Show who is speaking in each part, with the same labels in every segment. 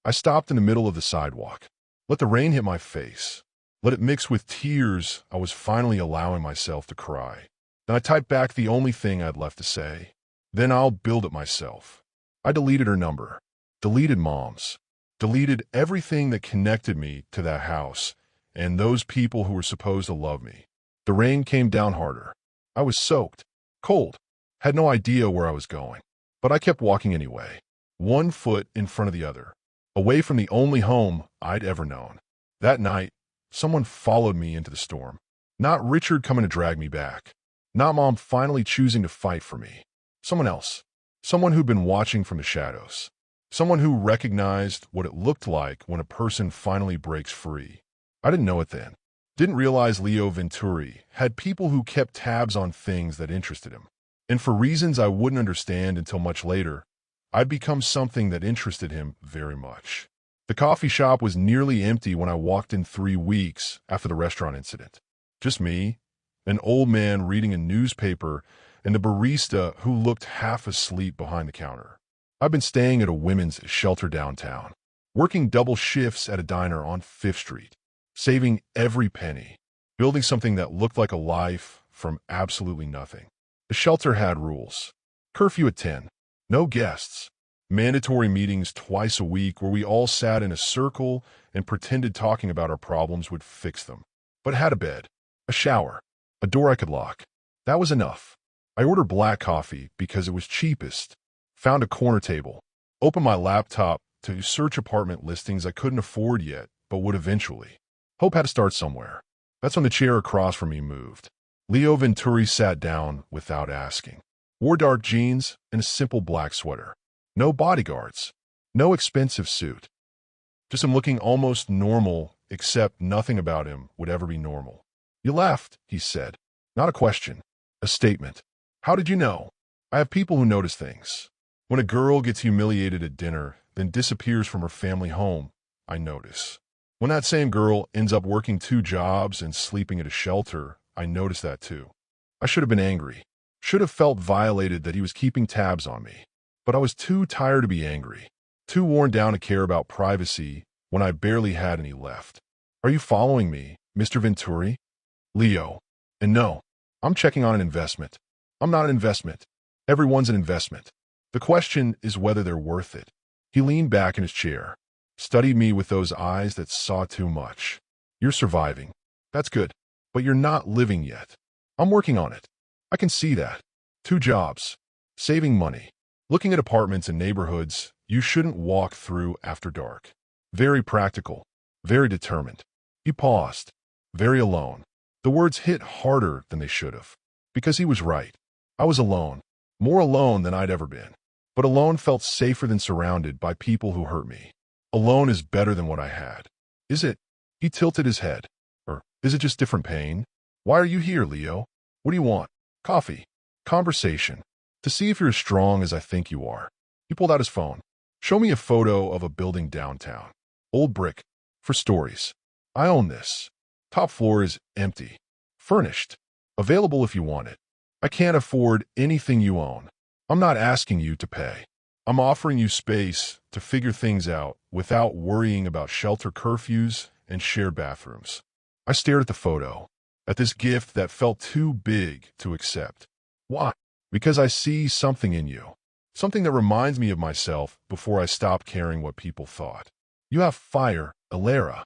Speaker 1: I stopped in the middle of the sidewalk. Let the rain hit my face. Let it mix with tears. I was finally allowing myself to cry. Then I typed back the only thing I'd left to say. Then I'll build it myself. I deleted her number. Deleted Mom's. Deleted everything that connected me to that house and those people who were supposed to love me. The rain came down harder. I was soaked, cold, had no idea where I was going. But I kept walking anyway, one foot in front of the other, away from the only home I'd ever known. That night, someone followed me into the storm. Not Richard coming to drag me back. Not Mom finally choosing to fight for me. Someone else. Someone who'd been watching from the shadows. Someone who recognized what it looked like when a person finally breaks free. I didn't know it then. Didn't realize Leo Venturi had people who kept tabs on things that interested him. And for reasons I wouldn't understand until much later, I'd become something that interested him very much. The coffee shop was nearly empty when I walked in 3 weeks after the restaurant incident. Just me, an old man reading a newspaper, and the barista who looked half asleep behind the counter. I've been staying at a women's shelter downtown, working double shifts at a diner on 5th Street, saving every penny, building something that looked like a life from absolutely nothing. The shelter had rules. Curfew at 10. No guests. Mandatory meetings twice a week where we all sat in a circle and pretended talking about our problems would fix them. But had a bed, a shower, a door I could lock. That was enough. I ordered black coffee because it was cheapest. Found a corner table. Opened my laptop to search apartment listings I couldn't afford yet, but would eventually. Hope had to start somewhere. That's when the chair across from me moved. Leo Venturi sat down without asking. Wore dark jeans and a simple black sweater. No bodyguards. No expensive suit. Just him looking almost normal, except nothing about him would ever be normal. You left, he said. Not a question. A statement. How did you know? I have people who notice things. When a girl gets humiliated at dinner, then disappears from her family home, I notice. When that same girl ends up working 2 jobs and sleeping at a shelter, I notice that too. I should have been angry. Should have felt violated that he was keeping tabs on me. But I was too tired to be angry. Too worn down to care about privacy when I barely had any left. Are you following me, Mr. Venturi? Leo. And no, I'm checking on an investment. I'm not an investment. Everyone's an investment. The question is whether they're worth it. He leaned back in his chair, studied me with those eyes that saw too much. You're surviving. That's good. But you're not living yet. I'm working on it. I can see that. 2 jobs. Saving money. Looking at apartments in neighborhoods you shouldn't walk through after dark. Very practical. Very determined. He paused. Very alone. The words hit harder than they should have. Because he was right. I was alone. More alone than I'd ever been. But alone felt safer than surrounded by people who hurt me. Alone is better than what I had. Is it? He tilted his head. Or is it just different pain? Why are you here, Leo? What do you want? Coffee. Conversation. To see if you're as strong as I think you are. He pulled out his phone. Show me a photo of a building downtown. Old brick. For stories. I own this. Top floor is empty. Furnished. Available if you want it. I can't afford anything you own. I'm not asking you to pay. I'm offering you space to figure things out without worrying about shelter curfews and shared bathrooms. I stared at the photo, at this gift that felt too big to accept. Why? Because I see something in you. Something that reminds me of myself before I stopped caring what people thought. You have fire, Alera.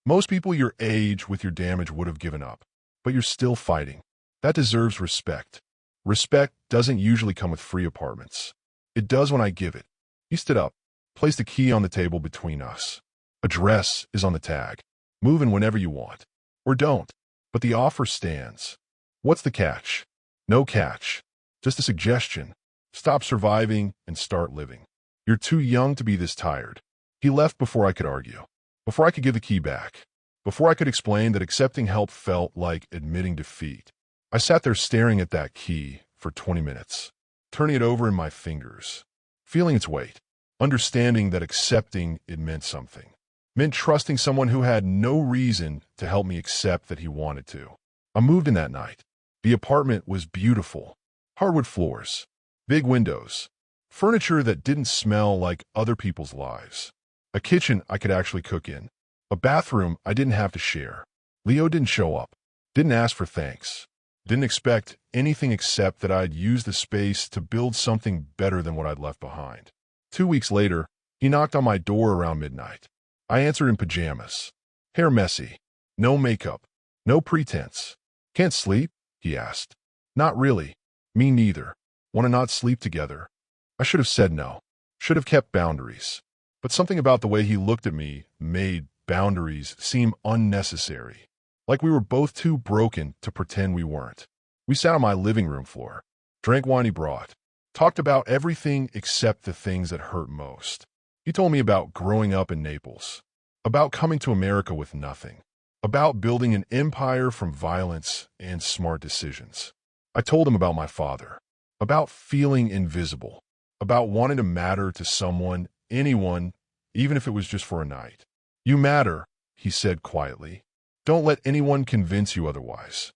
Speaker 1: Most people your age with your damage would have given up, but you're still fighting. That deserves respect. Respect doesn't usually come with free apartments. It does when I give it. He stood up, placed the key on the table between us. Address is on the tag. Move in whenever you want. Or don't. But the offer stands. What's the catch? No catch. Just a suggestion. Stop surviving and start living. You're too young to be this tired. He left before I could argue. Before I could give the key back. Before I could explain that accepting help felt like admitting defeat. I sat there staring at that key for 20 minutes, turning it over in my fingers, feeling its weight, understanding that accepting it meant something. Meant trusting someone who had no reason to help me accept that he wanted to. I moved in that night. The apartment was beautiful. Hardwood floors, big windows, furniture that didn't smell like other people's lives. A kitchen I could actually cook in. A bathroom I didn't have to share. Leo didn't show up. Didn't ask for thanks. Didn't expect anything except that I'd use the space to build something better than what I'd left behind. 2 weeks later, he knocked on my door around midnight. I answered in pajamas. Hair messy. No makeup. No pretense. Can't sleep? He asked. Not really. Me neither. Want to not sleep together? I should have said no. Should have kept boundaries. But something about the way he looked at me made boundaries seem unnecessary. Like we were both too broken to pretend we weren't. We sat on my living room floor, drank wine he brought, talked about everything except the things that hurt most. He told me about growing up in Naples, about coming to America with nothing, about building an empire from violence and smart decisions. I told him about my father, about feeling invisible, about wanting to matter to someone, anyone, even if it was just for a night. You matter, he said quietly. Don't let anyone convince you otherwise.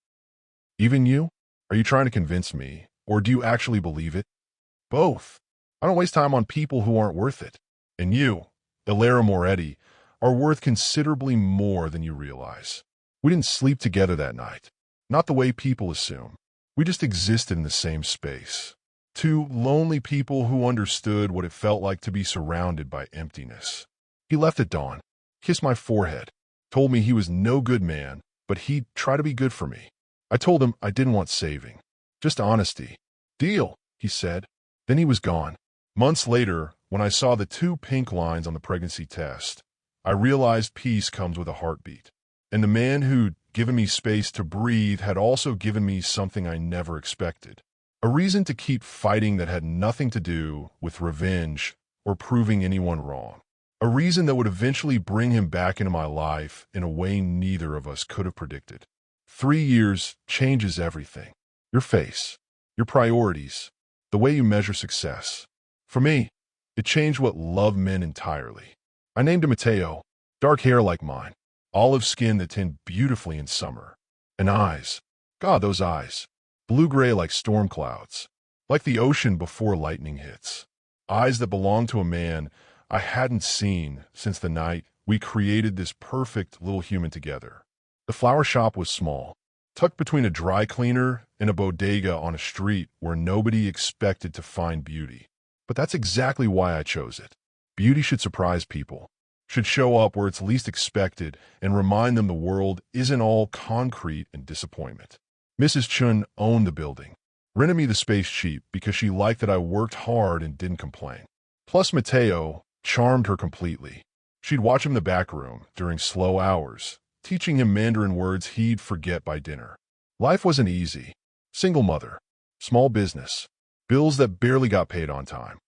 Speaker 1: Even you? Are you trying to convince me, or do you actually believe it? Both. I don't waste time on people who aren't worth it. And you, Ilera Moretti, are worth considerably more than you realize. We didn't sleep together that night. Not the way people assume. We just existed in the same space. Two lonely people who understood what it felt like to be surrounded by emptiness. He left at dawn, kissed my forehead, told me he was no good man, but he'd try to be good for me. I told him I didn't want saving. Just honesty. Deal, he said. Then he was gone. Months later, when I saw the 2 pink lines on the pregnancy test, I realized peace comes with a heartbeat. And the man who'd given me space to breathe had also given me something I never expected. A reason to keep fighting that had nothing to do with revenge or proving anyone wrong. A reason that would eventually bring him back into my life in a way neither of us could have predicted. 3 years changes everything. Your face, your priorities, the way you measure success. For me, it changed what love meant entirely. I named him Matteo, dark hair like mine, olive skin that tint beautifully in summer, and eyes. God, those eyes. Blue-gray like storm clouds, like the ocean before lightning hits. Eyes that belonged to a man I hadn't seen since the night we created this perfect little human together. The flower shop was small, tucked between a dry cleaner and a bodega on a street where nobody expected to find beauty. But that's exactly why I chose it. Beauty should surprise people, should show up where it's least expected and remind them the world isn't all concrete and disappointment. Mrs. Chun owned the building, rented me the space cheap because she liked that I worked hard and didn't complain. Plus Matteo charmed her completely. She'd watch him in the back room during slow hours, teaching him Mandarin words he'd forget by dinner. Life wasn't easy. Single mother, small business, bills that barely got paid on time.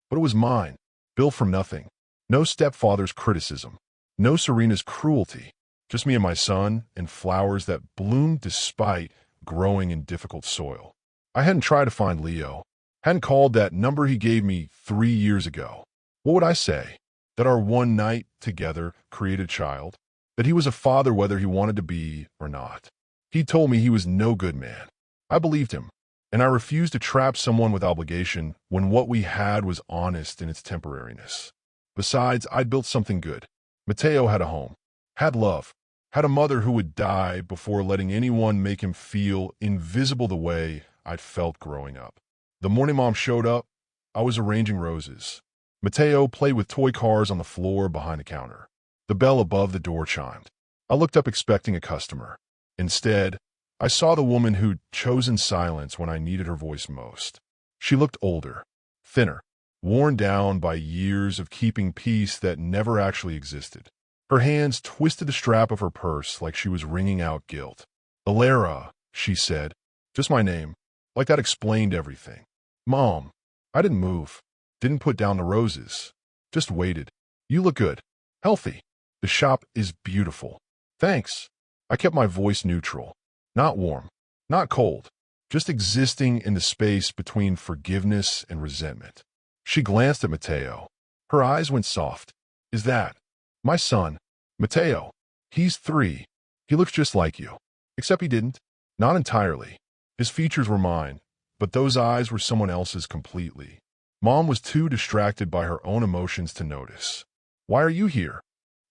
Speaker 1: But it was mine, built from nothing. No stepfather's criticism, no Serena's cruelty, just me and my son and flowers that bloomed despite growing in difficult soil. I hadn't tried to find Leo, hadn't called that number he gave me 3 years ago. What would I say? That our one night together created a child? That he was a father whether he wanted to be or not? He told me he was no good man. I believed him, and I refused to trap someone with obligation when what we had was honest in its temporariness. Besides, I'd built something good. Matteo had a home, had love, had a mother who would die before letting anyone make him feel invisible the way I'd felt growing up. The morning Mom showed up, I was arranging roses. Matteo played with toy cars on the floor behind the counter. The bell above the door chimed. I looked up expecting a customer. Instead, I saw the woman who'd chosen silence when I needed her voice most. She looked older, thinner, worn down by years of keeping peace that never actually existed. Her hands twisted the strap of her purse like she was wringing out guilt. Ilera, she said. Just my name. Like that explained everything. Mom, I didn't move. Didn't put down the roses. Just waited. You look good. Healthy. The shop is beautiful. Thanks. I kept my voice neutral. Not warm. Not cold. Just existing in the space between forgiveness and resentment. She glanced at Matteo. Her eyes went soft. Is that my son? Matteo. He's 3. He looks just like you. Except he didn't. Not entirely. His features were mine, but those eyes were someone else's completely. Mom was too distracted by her own emotions to notice. Why are you here?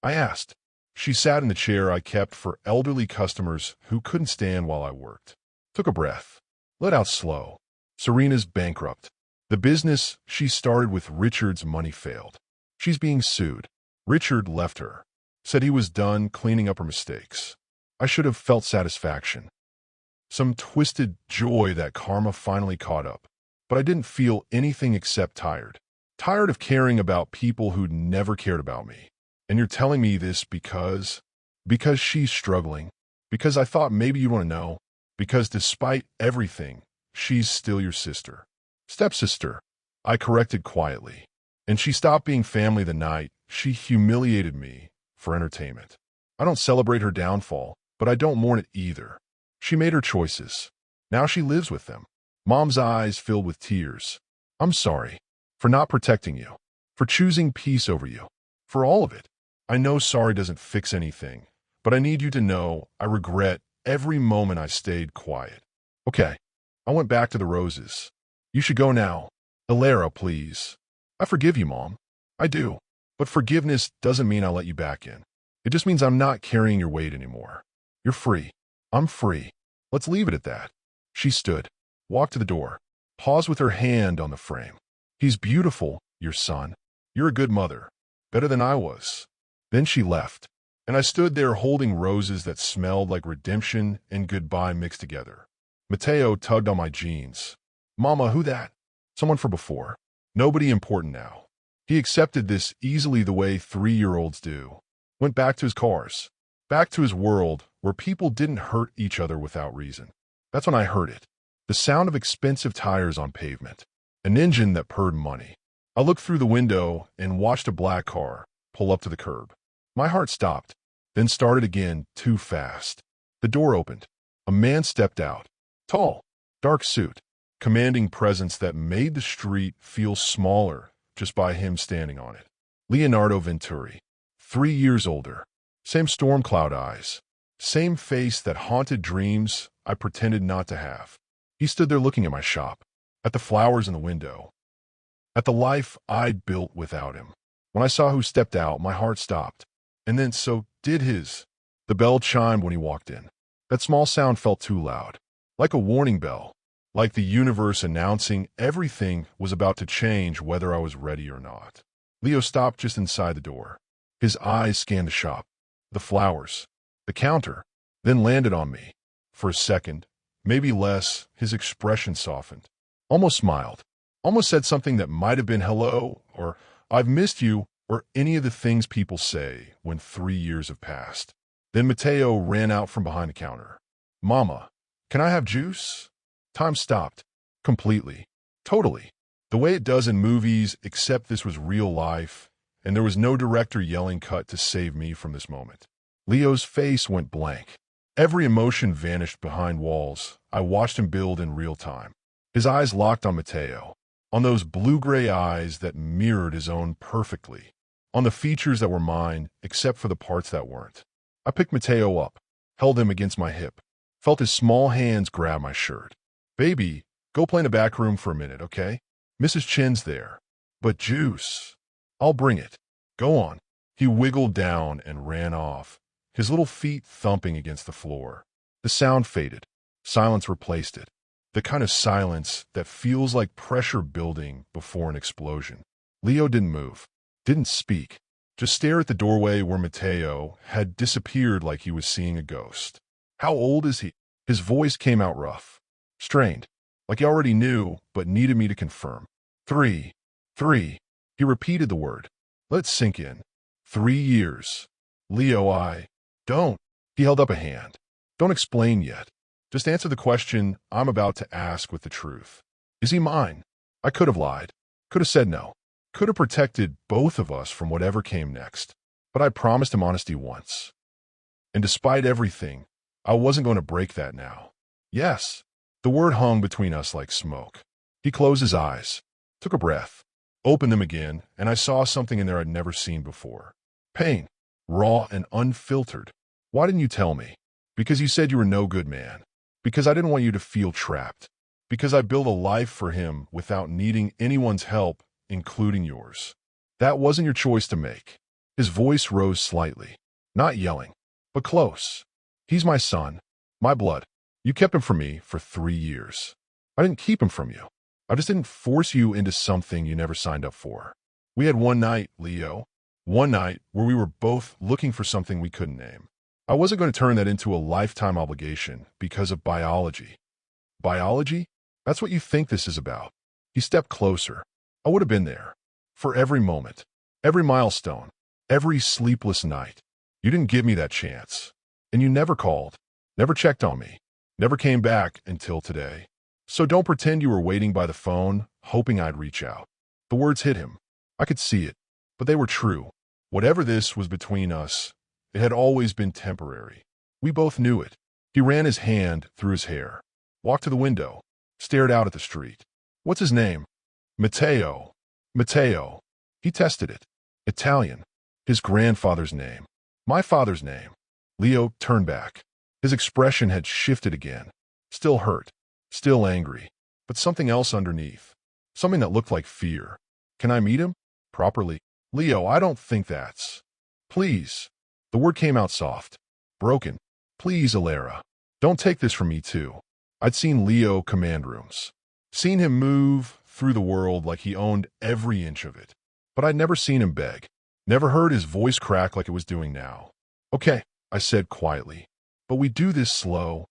Speaker 1: I asked. She sat in the chair I kept for elderly customers who couldn't stand while I worked. Took a breath. Let out slow. Serena's bankrupt. The business she started with Richard's money failed. She's being sued. Richard left her. Said he was done cleaning up her mistakes. I should have felt satisfaction. Some twisted joy that karma finally caught up. But I didn't feel anything except tired. Tired of caring about people who'd never cared about me. And you're telling me this because she's struggling. Because I thought maybe you'd want to know. Because despite everything, she's still your sister. Stepsister, I corrected quietly. And she stopped being family the night she humiliated me for entertainment. I don't celebrate her downfall, but I don't mourn it either. She made her choices. Now she lives with them. Mom's eyes filled with tears. I'm sorry for not protecting you, for choosing peace over you, for all of it. I know sorry doesn't fix anything, but I need you to know I regret every moment I stayed quiet. Okay, I went back to the roses. You should go now. Alara, please. I forgive you, Mom. I do. But forgiveness doesn't mean I'll let you back in. It just means I'm not carrying your weight anymore. You're free. I'm free. Let's leave it at that. She stood, walked to the door, paused with her hand on the frame. He's beautiful, your son. You're a good mother. Better than I was. Then she left, and I stood there holding roses that smelled like redemption and goodbye mixed together. Mateo tugged on my jeans. Mama, who that? Someone from before. Nobody important now. He accepted this easily the way 3-year-olds do. Went back to his cars. Back to his world where people didn't hurt each other without reason. That's when I heard it. The sound of expensive tires on pavement. An engine that purred money. I looked through the window and watched a black car pull up to the curb. My heart stopped, then started again too fast. The door opened. A man stepped out. Tall, dark suit, commanding presence that made the street feel smaller just by him standing on it. Leonardo Venturi, 3 years older. Same storm cloud eyes. Same face that haunted dreams I pretended not to have. He stood there looking at my shop, at the flowers in the window, at the life I'd built without him. When I saw who stepped out, my heart stopped. And then so did his. The bell chimed when he walked in. That small sound felt too loud. Like a warning bell. Like the universe announcing everything was about to change whether I was ready or not. Leo stopped just inside the door. His eyes scanned the shop, the flowers, the counter, then landed on me. For a second, maybe less, his expression softened. Almost smiled. Almost said something that might have been hello, or I've missed you, or any of the things people say when 3 years have passed. Then Mateo ran out from behind the counter. Mama, can I have juice? Time stopped. Completely. Totally. The way it does in movies, except this was real life, and there was no director yelling cut to save me from this moment. Leo's face went blank. Every emotion vanished behind walls. I watched him build in real time. His eyes locked on Mateo, on those blue-gray eyes that mirrored his own perfectly, on the features that were mine, except for the parts that weren't. I picked Mateo up, held him against my hip, felt his small hands grab my shirt. Baby, go play in the back room for a minute, okay? Mrs. Chen's there. But juice. I'll bring it. Go on. He wiggled down and ran off, his little feet thumping against the floor. The sound faded. Silence replaced it. The kind of silence that feels like pressure building before an explosion. Leo didn't move, didn't speak, just stare at the doorway where Mateo had disappeared like he was seeing a ghost. How old is he? His voice came out rough, strained, like he already knew but needed me to confirm. 3. 3. He repeated the word. Let it sink in. 3 years. Leo, don't. He held up a hand. Don't explain yet. Just answer the question I'm about to ask with the truth. Is he mine? I could have lied. Could have said no. Could have protected both of us from whatever came next. But I promised him honesty once. And despite everything, I wasn't going to break that now. Yes. The word hung between us like smoke. He closed his eyes, took a breath, opened them again, and I saw something in there I'd never seen before. Pain. Raw and unfiltered. Why didn't you tell me? Because you said you were no good man. Because I didn't want you to feel trapped. Because I built a life for him without needing anyone's help, including yours. That wasn't your choice to make. His voice rose slightly, not yelling, but close. He's my son, my blood. You kept him from me for 3 years. I didn't keep him from you. I just didn't force you into something you never signed up for. We had one night, Leo. One night where we were both looking for something we couldn't name. I wasn't going to turn that into a lifetime obligation because of biology. Biology? That's what you think this is about. He stepped closer. I would have been there. For every moment. Every milestone. Every sleepless night. You didn't give me that chance. And you never called. Never checked on me. Never came back until today. So don't pretend you were waiting by the phone, hoping I'd reach out. The words hit him. I could see it. But they were true. Whatever this was between us, it had always been temporary. We both knew it. He ran his hand through his hair, walked to the window, stared out at the street. What's his name? Matteo. Matteo. He tested it. Italian. His grandfather's name. My father's name. Leo turned back. His expression had shifted again. Still hurt. Still angry. But something else underneath. Something that looked like fear. Can I meet him? Properly? Leo, I don't think that's... Please. The word came out soft. Broken. Please, Alara. Don't take this from me, too. I'd seen Leo command rooms. Seen him move through the world like he owned every inch of it. But I'd never seen him beg. Never heard his voice crack like it was doing now. Okay, I said quietly. But we do this slow.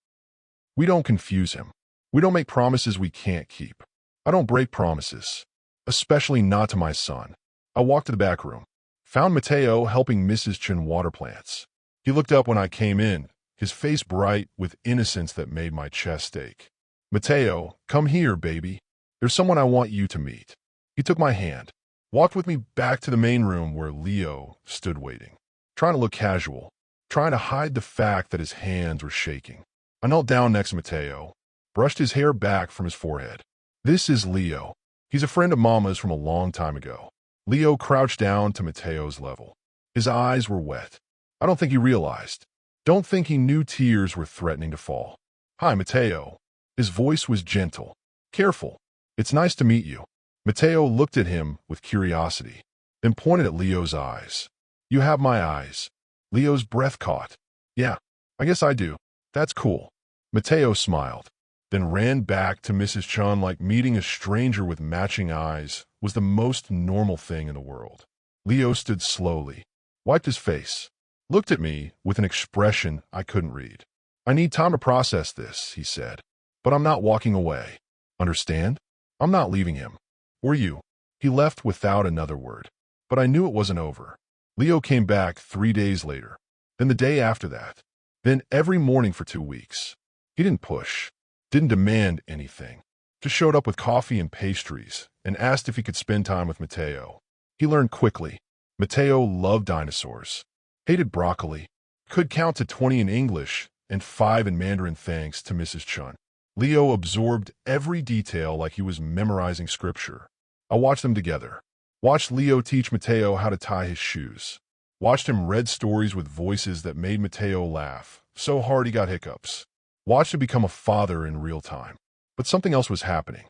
Speaker 1: We don't confuse him. We don't make promises we can't keep. I don't break promises. Especially not to my son. I walked to the back room. Found Matteo helping Mrs. Chen water plants. He looked up when I came in, his face bright with innocence that made my chest ache. Matteo, come here, baby. There's someone I want you to meet. He took my hand, walked with me back to the main room where Leo stood waiting, trying to look casual, trying to hide the fact that his hands were shaking. I knelt down next to Matteo, brushed his hair back from his forehead. This is Leo. He's a friend of Mama's from a long time ago. Leo crouched down to Matteo's level. His eyes were wet. I don't think he realized. Don't think he knew tears were threatening to fall. Hi, Matteo. His voice was gentle. Careful. It's nice to meet you. Matteo looked at him with curiosity, then pointed at Leo's eyes. You have my eyes. Leo's breath caught. Yeah, I guess I do. That's cool. Matteo smiled, then ran back to Mrs. Chun like meeting a stranger with matching eyes was the most normal thing in the world. Leo stood slowly, wiped his face, looked at me with an expression I couldn't read. I need time to process this, he said, but I'm not walking away. Understand? I'm not leaving him. Or you. He left without another word, but I knew it wasn't over. Leo came back 3 days later, then the day after that, then every morning for 2 weeks. He didn't push, didn't demand anything, just showed up with coffee and pastries and asked if he could spend time with Matteo. He learned quickly. Matteo loved dinosaurs, hated broccoli, could count to 20 in English and 5 in Mandarin thanks to Mrs. Chun. Leo absorbed every detail like he was memorizing scripture. I watched them together. Watched Leo teach Matteo how to tie his shoes. Watched him read stories with voices that made Matteo laugh so hard he got hiccups. Watched him become a father in real time. But something else was happening.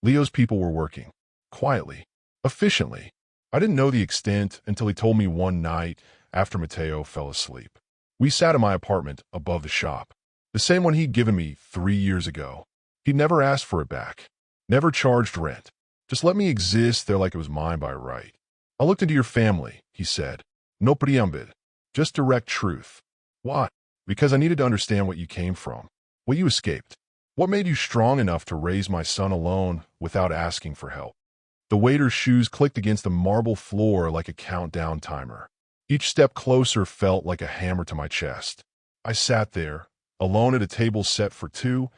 Speaker 1: Leo's people were working. Quietly. Efficiently. I didn't know the extent until he told me one night after Matteo fell asleep. We sat in my apartment above the shop. The same one he'd given me 3 years ago. He'd never asked for it back. Never charged rent. Just let me exist there like it was mine by right. I looked into your family, he said. No preambid. Just direct truth. Why? Because I needed to understand what you came from. What you escaped. What made you strong enough to raise my son alone without asking for help? The waiter's shoes clicked against the marble floor like a countdown timer. Each step closer felt like a hammer to my chest. I sat there, alone at a table set for 2,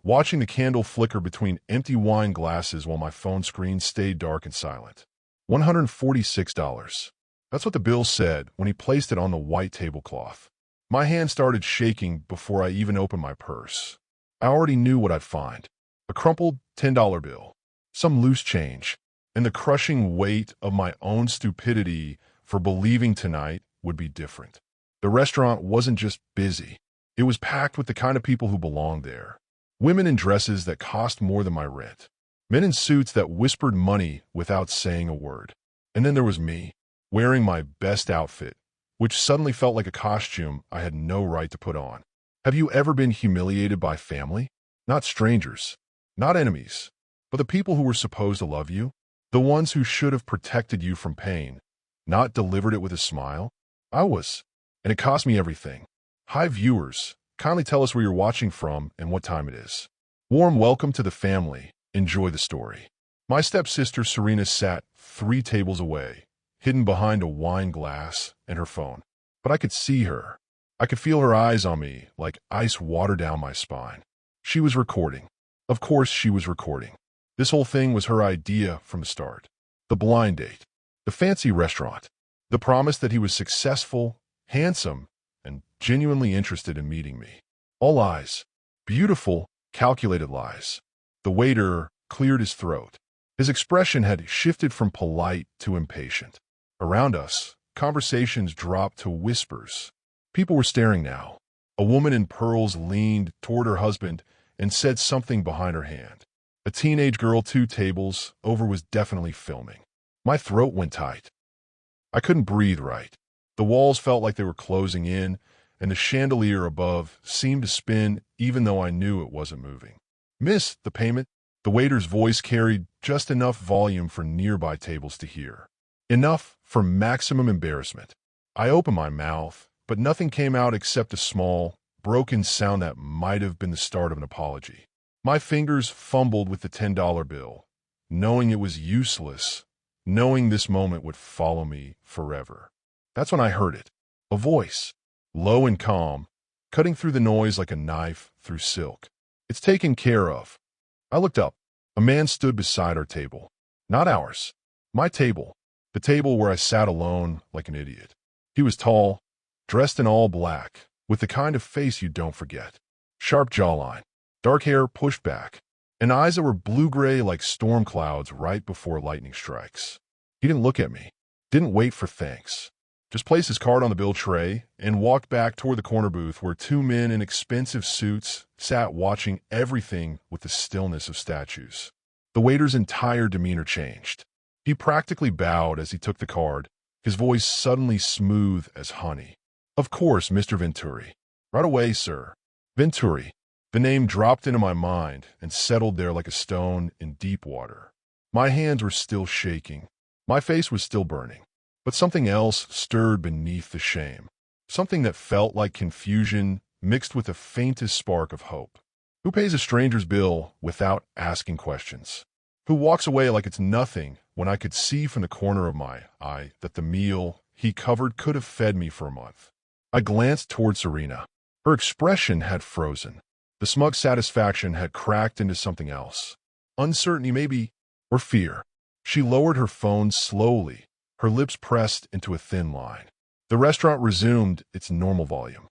Speaker 1: watching the candle flicker between empty wine glasses while my phone screen stayed dark and silent. $146. That's what the bill said when he placed it on the white tablecloth. My hand started shaking before I even opened my purse. I already knew what I'd find. A crumpled $10 bill, some loose change, and the crushing weight of my own stupidity for believing tonight would be different. The restaurant wasn't just busy. It was packed with the kind of people who belonged there. Women in dresses that cost more than my rent. Men in suits that whispered money without saying a word. And then there was me. wearing my best outfit, which suddenly felt like a costume I had no right to put on. Have you ever been humiliated by family? Not strangers, not enemies, but the people who were supposed to love you? The ones who should have protected you from pain, not delivered it with a smile? I was, and it cost me everything. Hi viewers, kindly tell us where you're watching from and what time it is. Warm welcome to the family. Enjoy the story. My stepsister Serena sat 3 tables away, hidden behind a wine glass and her phone. But I could see her. I could feel her eyes on me like ice water down my spine. She was recording. Of course she was recording. This whole thing was her idea from the start. The blind date. The fancy restaurant. The promise that he was successful, handsome, and genuinely interested in meeting me. All lies. Beautiful, calculated lies. The waiter cleared his throat. His expression had shifted from polite to impatient. Around us, conversations dropped to whispers. People were staring now. A woman in pearls leaned toward her husband and said something behind her hand. A teenage girl 2 tables over was definitely filming. My throat went tight. I couldn't breathe right. The walls felt like they were closing in, and the chandelier above seemed to spin even though I knew it wasn't moving. "Miss, the payment?" The waiter's voice carried just enough volume for nearby tables to hear. Enough for maximum embarrassment. I opened my mouth, but nothing came out except a small, broken sound that might have been the start of an apology. My fingers fumbled with the $10 bill, knowing it was useless, knowing this moment would follow me forever. That's when I heard it. A voice, low and calm, cutting through the noise like a knife through silk. "It's taken care of." I looked up. A man stood beside our table. Not ours. My table. The table where I sat alone like an idiot. He was tall, dressed in all black, with the kind of face you don't forget. Sharp jawline, dark hair pushed back, and eyes that were blue-gray like storm clouds right before lightning strikes. He didn't look at me. Didn't wait for thanks. Just placed his card on the bill tray and walked back toward the corner booth where 2 men in expensive suits sat watching everything with the stillness of statues. The waiter's entire demeanor changed. He practically bowed as he took the card, his voice suddenly smooth as honey. "Of course, Mr. Venturi." "Right away, sir." Venturi. The name dropped into my mind and settled there like a stone in deep water. My hands were still shaking. My face was still burning. But something else stirred beneath the shame. Something that felt like confusion mixed with the faintest spark of hope. Who pays a stranger's bill without asking questions? Who walks away like it's nothing when I could see from the corner of my eye that the meal he covered could have fed me for a month? I glanced toward Serena. Her expression had frozen. The smug satisfaction had cracked into something else. Uncertainty maybe, or fear. She lowered her phone slowly, her lips pressed into a thin line. The restaurant resumed its normal volume.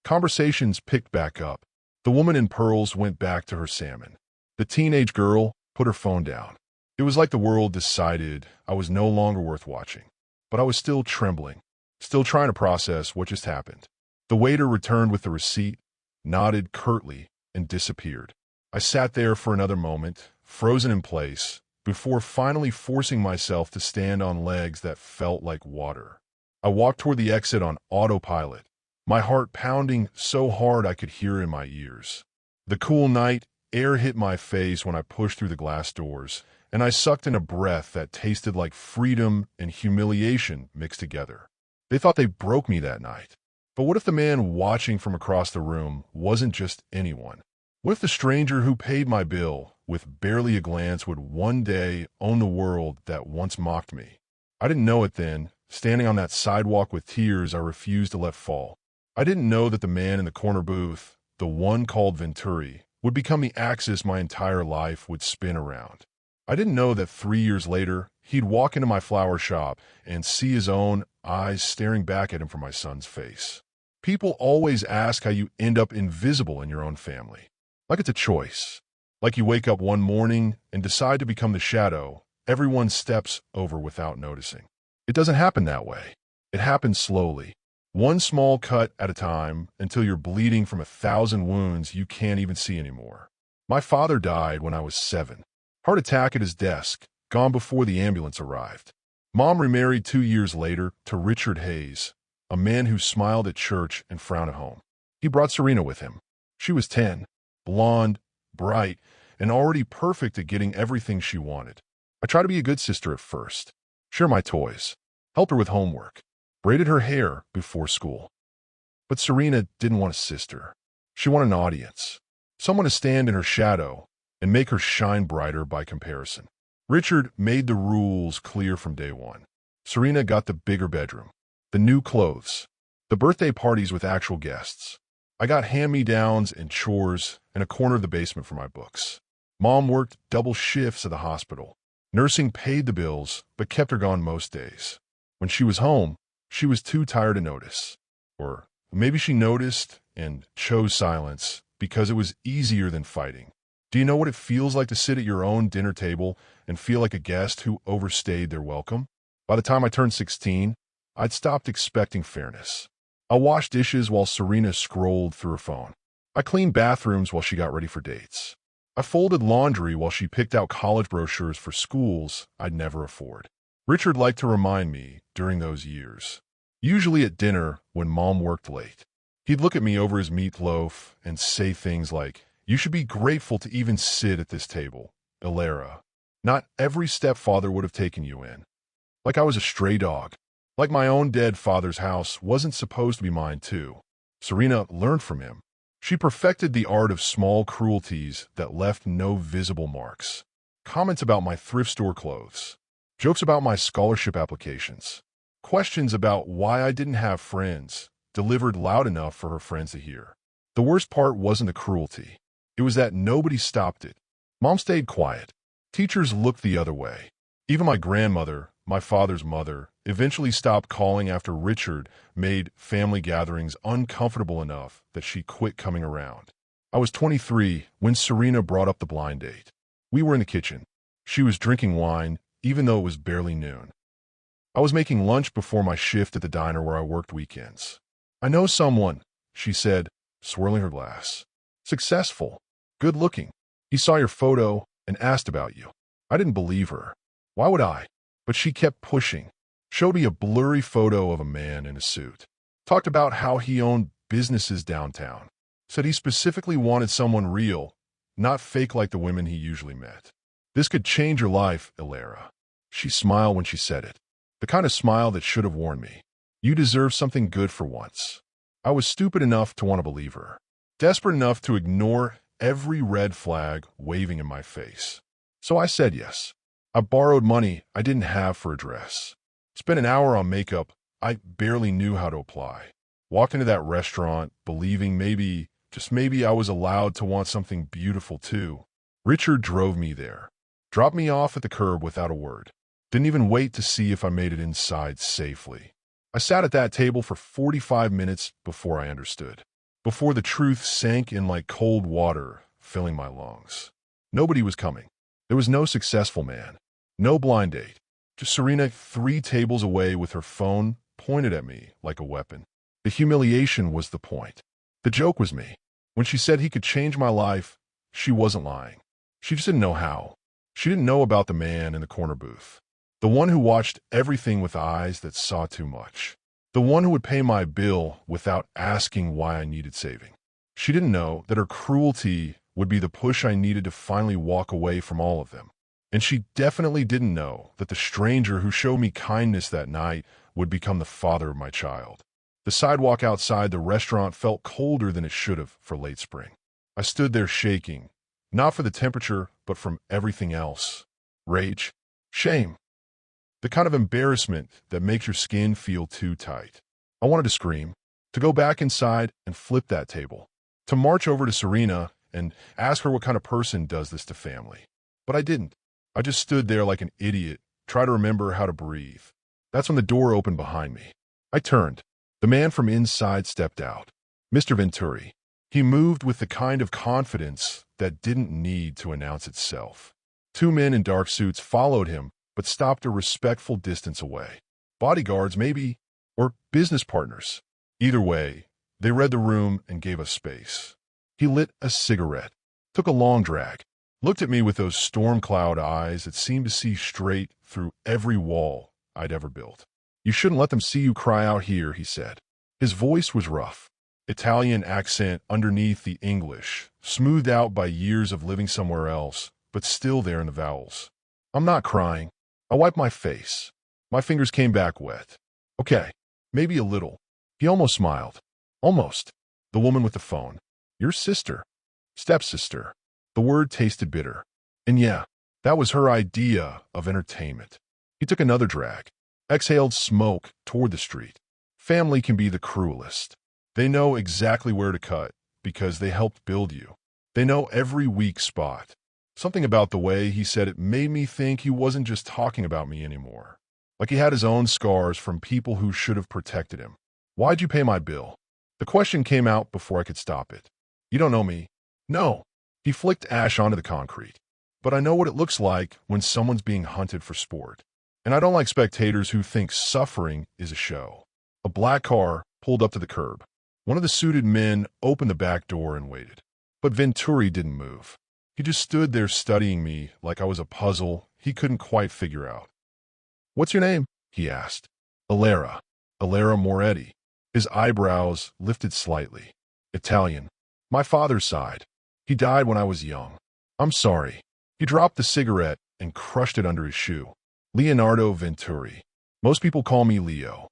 Speaker 1: Conversations picked back up. The woman in pearls went back to her salmon. The teenage girl put her phone down. It was like the world decided I was no longer worth watching. But I was still trembling, still trying to process what just happened. The waiter returned with the receipt, nodded curtly, and disappeared. I sat there for another moment, frozen in place, before finally forcing myself to stand on legs that felt like water. I walked toward the exit on autopilot, my heart pounding so hard I could hear it in my ears. The cool night air hit my face when I pushed through the glass doors, and I sucked in a breath that tasted like freedom and humiliation mixed together. They thought they broke me that night. But what if the man watching from across the room wasn't just anyone? What if the stranger who paid my bill with barely a glance would one day own the world that once mocked me? I didn't know it then, standing on that sidewalk with tears I refused to let fall. I didn't know that the man in the corner booth, the one called Venturi, would become the axis my entire life would spin around. I didn't know that 3 years later, he'd walk into my flower shop and see his own eyes staring back at him from my son's face. People always ask how you end up invisible in your own family. Like it's a choice. Like you wake up one morning and decide to become the shadow everyone steps over without noticing. It doesn't happen that way. It happens slowly. One small cut at a time until you're bleeding from 1,000 wounds you can't even see anymore. My father died when I was 7. Heart attack at his desk, gone before the ambulance arrived. Mom remarried 2 years later to Richard Hayes, a man who smiled at church and frowned at home. He brought Serena with him. She was 10, blonde, bright, and already perfect at getting everything she wanted. I tried to be a good sister at first, share my toys, help her with homework, braided her hair before school. But Serena didn't want a sister. She wanted an audience, someone to stand in her shadow and make her shine brighter by comparison. Richard made the rules clear from day one. Serena got the bigger bedroom, the new clothes, the birthday parties with actual guests. I got hand-me-downs and chores and a corner of the basement for my books. Mom worked double shifts at the hospital. Nursing paid the bills, but kept her gone most days. When she was home, she was too tired to notice. Or maybe she noticed and chose silence because it was easier than fighting. Do you know what it feels like to sit at your own dinner table and feel like a guest who overstayed their welcome? By the time I turned 16, I'd stopped expecting fairness. I washed dishes while Serena scrolled through her phone. I cleaned bathrooms while she got ready for dates. I folded laundry while she picked out college brochures for schools I'd never afford. Richard liked to remind me during those years, usually at dinner when Mom worked late. He'd look at me over his meatloaf and say things like, "You should be grateful to even sit at this table, Ilera. Not every stepfather would have taken you in." Like I was a stray dog. Like my own dead father's house wasn't supposed to be mine too. Serena learned from him. She perfected the art of small cruelties that left no visible marks. Comments about my thrift store clothes. Jokes about my scholarship applications. Questions about why I didn't have friends, delivered loud enough for her friends to hear. The worst part wasn't the cruelty. It was that nobody stopped it. Mom stayed quiet. Teachers looked the other way. Even my grandmother, my father's mother, eventually stopped calling after Richard made family gatherings uncomfortable enough that she quit coming around. I was 23 when Serena brought up the blind date. We were in the kitchen. She was drinking wine, even though it was barely noon. I was making lunch before my shift at the diner where I worked weekends. "I know someone," she said, swirling her glass. "Successful. Good looking. He saw your photo and asked about you." I didn't believe her. Why would I? But she kept pushing. Showed me a blurry photo of a man in a suit. Talked about how he owned businesses downtown. Said he specifically wanted someone real, not fake like the women he usually met. "This could change your life, Ilera." She smiled when she said it. The kind of smile that should have warned me. You deserve something good for once. I was stupid enough to want to believe her. Desperate enough to ignore every red flag waving in my face. So I said yes. I borrowed money I didn't have for a dress. Spent an hour on makeup I barely knew how to apply. Walked into that restaurant believing maybe, just maybe, I was allowed to want something beautiful too. Richard drove me there. Dropped me off at the curb without a word. Didn't even wait to see if I made it inside safely. I sat at that table for 45 minutes before I understood. Before the truth sank in like cold water, filling my lungs. Nobody was coming. There was no successful man. No blind date. Just Serena 3 tables away with her phone pointed at me like a weapon. The humiliation was the point. The joke was me. When she said he could change my life, she wasn't lying. She just didn't know how. She didn't know about the man in the corner booth. The one who watched everything with eyes that saw too much. The one who would pay my bill without asking why I needed saving. She didn't know that her cruelty would be the push I needed to finally walk away from all of them. And she definitely didn't know that the stranger who showed me kindness that night would become the father of my child. The sidewalk outside the restaurant felt colder than it should have for late spring. I stood there shaking, not for the temperature, but from everything else. Rage, shame, the kind of embarrassment that makes your skin feel too tight. I wanted to scream, to go back inside and flip that table, to march over to Serena and ask her what kind of person does this to family. But I didn't. I just stood there like an idiot, trying to remember how to breathe. That's when the door opened behind me. I turned. The man from inside stepped out. Mr. Venturi. He moved with the kind of confidence that didn't need to announce itself. 2 men in dark suits followed him, but stopped a respectful distance away. Bodyguards, maybe, or business partners. Either way, they read the room and gave us space. He lit a cigarette, took a long drag, looked at me with those storm cloud eyes that seemed to see straight through every wall I'd ever built. You shouldn't let them see you cry out here, he said. His voice was rough, Italian accent underneath the English, smoothed out by years of living somewhere else, but still there in the vowels. I'm not crying. I wiped my face. My fingers came back wet. Okay, maybe a little. He almost smiled. Almost. The woman with the phone. Your sister. Stepsister. The word tasted bitter. And yeah, that was her idea of entertainment. He took another drag, exhaled smoke toward the street. Family can be the cruelest. They know exactly where to cut because they helped build you. They know every weak spot. Something about the way he said it made me think he wasn't just talking about me anymore. Like he had his own scars from people who should have protected him. Why'd you pay my bill? The question came out before I could stop it. You don't know me. No. He flicked ash onto the concrete. But I know what it looks like when someone's being hunted for sport. And I don't like spectators who think suffering is a show. A black car pulled up to the curb. One of the suited men opened the back door and waited. But Venturi didn't move. He just stood there studying me like I was a puzzle he couldn't quite figure out. What's your name? He asked. Alera. Alera Moretti. His eyebrows lifted slightly. Italian. My father's side. He died when I was young. I'm sorry. He dropped the cigarette and crushed it under his shoe. Leonardo Venturi. Most people call me Leo.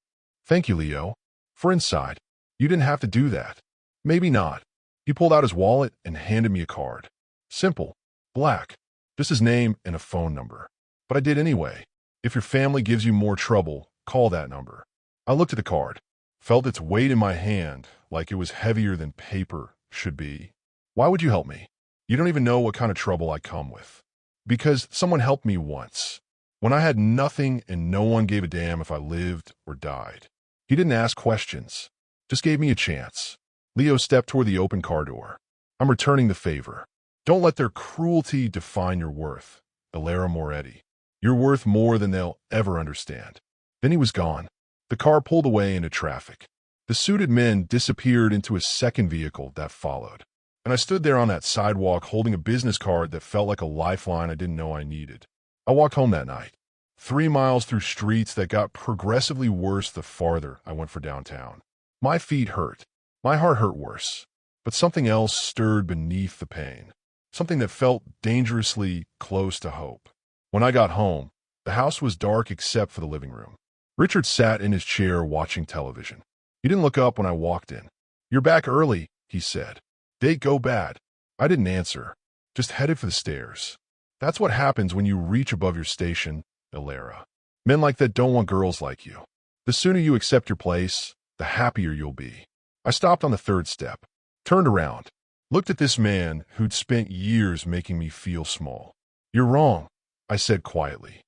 Speaker 1: Thank you, Leo. For inside. You didn't have to do that. Maybe not. He pulled out his wallet and handed me a card. Simple. Black. Just his name and a phone number. But I did anyway. If your family gives you more trouble, call that number. I looked at the card. Felt its weight in my hand, like it was heavier than paper should be. Why would you help me? You don't even know what kind of trouble I come with. Because someone helped me once. When I had nothing and no one gave a damn if I lived or died. He didn't ask questions. Just gave me a chance. Leo stepped toward the open car door. I'm returning the favor. Don't let their cruelty define your worth. Alera Moretti. You're worth more than they'll ever understand. Then he was gone. The car pulled away into traffic. The suited men disappeared into a second vehicle that followed. And I stood there on that sidewalk holding a business card that felt like a lifeline I didn't know I needed. I walked home that night. 3 miles through streets that got progressively worse the farther I went for downtown. My feet hurt. My heart hurt worse. But something else stirred beneath the pain. Something that felt dangerously close to hope. When I got home, the house was dark except for the living room. Richard sat in his chair watching television. He didn't look up when I walked in. You're back early, he said. Date go bad. I didn't answer. Just headed for the stairs. That's what happens when you reach above your station, Alera. Men like that don't want girls like you. The sooner you accept your place, the happier you'll be. I stopped on the 3rd step, turned around, looked at this man who'd spent years making me feel small. You're wrong, I said quietly.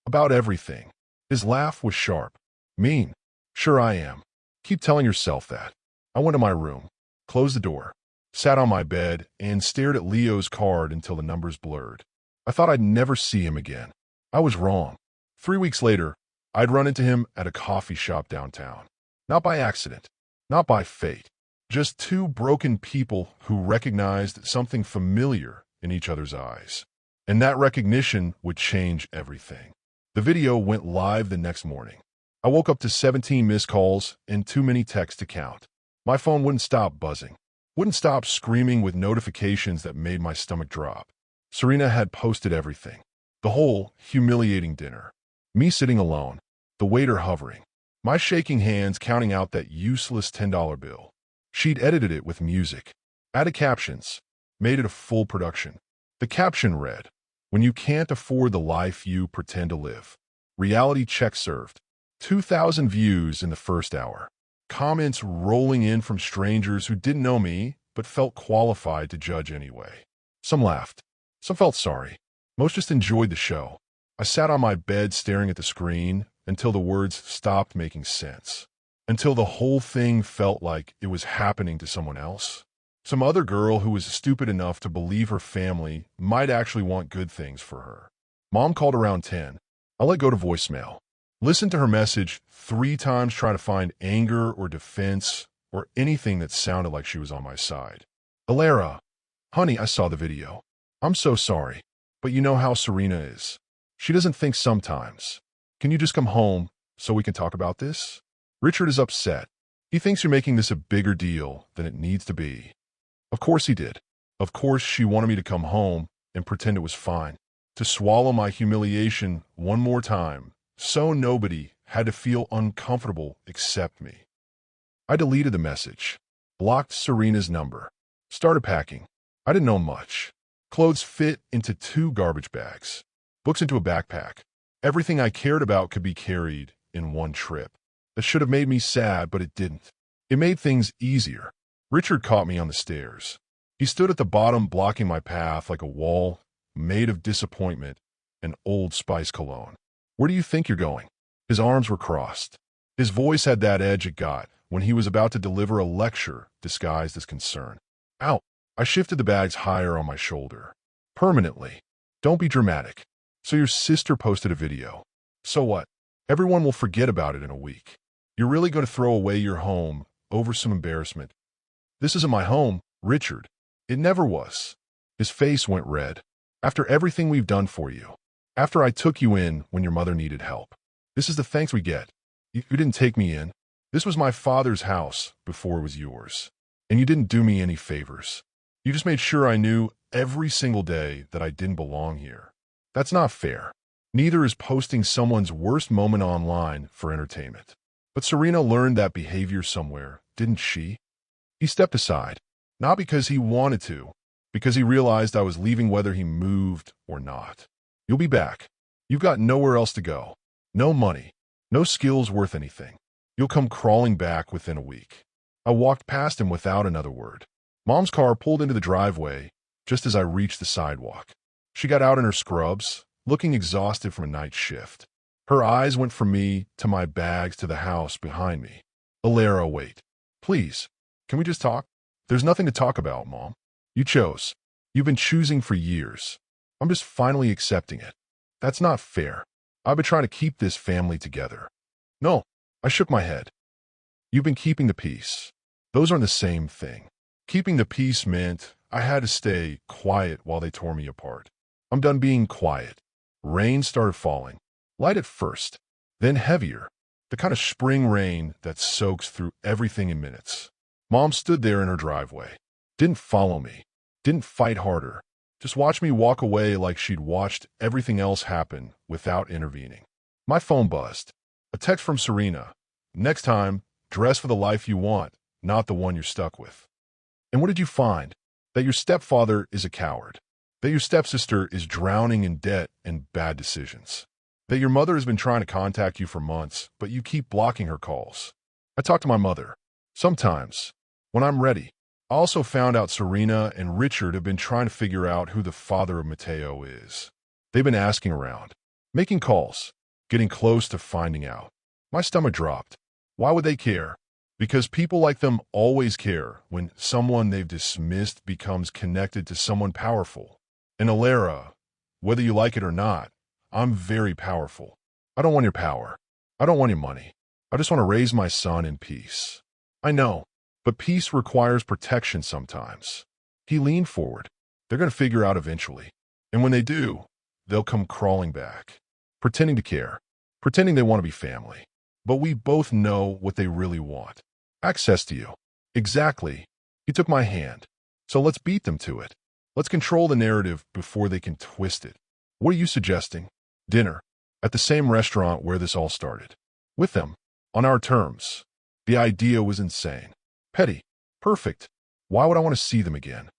Speaker 1: About everything. His laugh was sharp. Mean. Sure I am. Keep telling yourself that. I went to my room, closed the door, sat on my bed, and stared at Leo's card until the numbers blurred. I thought I'd never see him again. I was wrong. 3 weeks later, I'd run into him at a coffee shop downtown. Not by accident. Not by fate. Just 2 broken people who recognized something familiar in each other's eyes. And that recognition would change everything. The video went live the next morning. I woke up to 17 missed calls and too many texts to count. My phone wouldn't stop buzzing. Wouldn't stop screaming with notifications that made my stomach drop. Serena had posted everything. The whole humiliating dinner. Me sitting alone. The waiter hovering. My shaking hands counting out that useless $10 bill. She'd edited it with music. Added captions. Made it a full production. The caption read, when you can't afford the life you pretend to live. Reality check served. 2,000 views in the first hour. Comments rolling in from strangers who didn't know me, but felt qualified to judge anyway. Some laughed. Some felt sorry. Most just enjoyed the show. I sat on my bed staring at the screen until the words stopped making sense. Until the whole thing felt like it was happening to someone else. Some other girl who was stupid enough to believe her family might actually want good things for her. Mom called around 10. I let go to voicemail. Listened to her message 3 times trying to find anger or defense or anything that sounded like she was on my side. Alera, honey, I saw the video. I'm so sorry, but you know how Serena is. She doesn't think sometimes. Can you just come home so we can talk about this? Richard is upset. He thinks you're making this a bigger deal than it needs to be. Of course he did. Of course she wanted me to come home and pretend it was fine, to swallow my humiliation one more time, so nobody had to feel uncomfortable except me. I deleted the message, blocked Serena's number, started packing. I didn't know much. Clothes fit into 2 garbage bags, books into a backpack. Everything I cared about could be carried in one trip. That should have made me sad, but it didn't. It made things easier. Richard caught me on the stairs. He stood at the bottom, blocking my path like a wall made of disappointment and Old Spice cologne. Where do you think you're going? His arms were crossed. His voice had that edge it got when he was about to deliver a lecture disguised as concern. Out. I shifted the bags higher on my shoulder. Permanently. Don't be dramatic. So your sister posted a video. So what? Everyone will forget about it in a week. You're really going to throw away your home over some embarrassment? This isn't my home, Richard. It never was. His face went red. After everything we've done for you. After I took you in when your mother needed help. This is the thanks we get. You didn't take me in. This was my father's house before it was yours. And you didn't do me any favors. You just made sure I knew every single day that I didn't belong here. That's not fair. Neither is posting someone's worst moment online for entertainment. But Serena learned that behavior somewhere, didn't she? He stepped aside, not because he wanted to, because he realized I was leaving whether he moved or not. You'll be back. You've got nowhere else to go. No money. No skills worth anything. You'll come crawling back within a week. I walked past him without another word. Mom's car pulled into the driveway just as I reached the sidewalk. She got out in her scrubs, looking exhausted from a night shift. Her eyes went from me to my bags to the house behind me. Alara, wait. Please, can we just talk? There's nothing to talk about, Mom. You chose. You've been choosing for years. I'm just finally accepting it. That's not fair. I've been trying to keep this family together. No, I shook my head. You've been keeping the peace. Those aren't the same thing. Keeping the peace meant I had to stay quiet while they tore me apart. I'm done being quiet. Rain started falling. Light at first, then heavier. The kind of spring rain that soaks through everything in minutes. Mom stood there in her driveway. Didn't follow me. Didn't fight harder. Just watched me walk away like she'd watched everything else happen without intervening. My phone buzzed. A text from Serena. Next time, dress for the life you want, not the one you're stuck with. And what did you find? That your stepfather is a coward. That your stepsister is drowning in debt and bad decisions. That your mother has been trying to contact you for months, but you keep blocking her calls. I talk to my mother. Sometimes. When I'm ready. I also found out Serena and Richard have been trying to figure out who the father of Mateo is. They've been asking around. Making calls. Getting close to finding out. My stomach dropped. Why would they care? Because people like them always care when someone they've dismissed becomes connected to someone powerful. And Alara, whether you like it or not, I'm very powerful. I don't want your power. I don't want your money. I just want to raise my son in peace. I know, but peace requires protection sometimes. He leaned forward. They're going to figure out eventually. And when they do, they'll come crawling back, pretending to care, pretending they want to be family. But we both know what they really want. Access to you. Exactly. He took my hand. So let's beat them to it. Let's control the narrative before they can twist it. What are you suggesting? Dinner. At the same restaurant where this all started. With them. On our terms. The idea was insane. Petty. Perfect. Why would I want to see them again?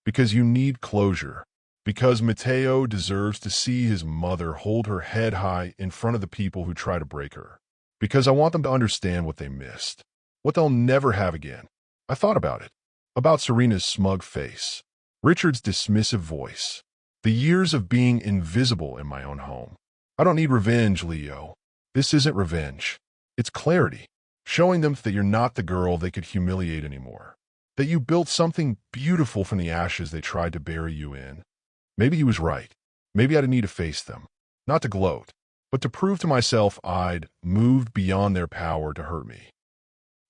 Speaker 1: Because you need closure. Because Mateo deserves to see his mother hold her head high in front of the people who try to break her. Because I want them to understand what they missed. What they'll never have again. I thought about it. About Serena's smug face. Richard's dismissive voice. The years of being invisible in my own home. I don't need revenge, Leo. This isn't revenge. It's clarity. Showing them that you're not the girl they could humiliate anymore. That you built something beautiful from the ashes they tried to bury you in. Maybe he was right. Maybe I didn't need to face them. Not to gloat, but to prove to myself I'd moved beyond their power to hurt me.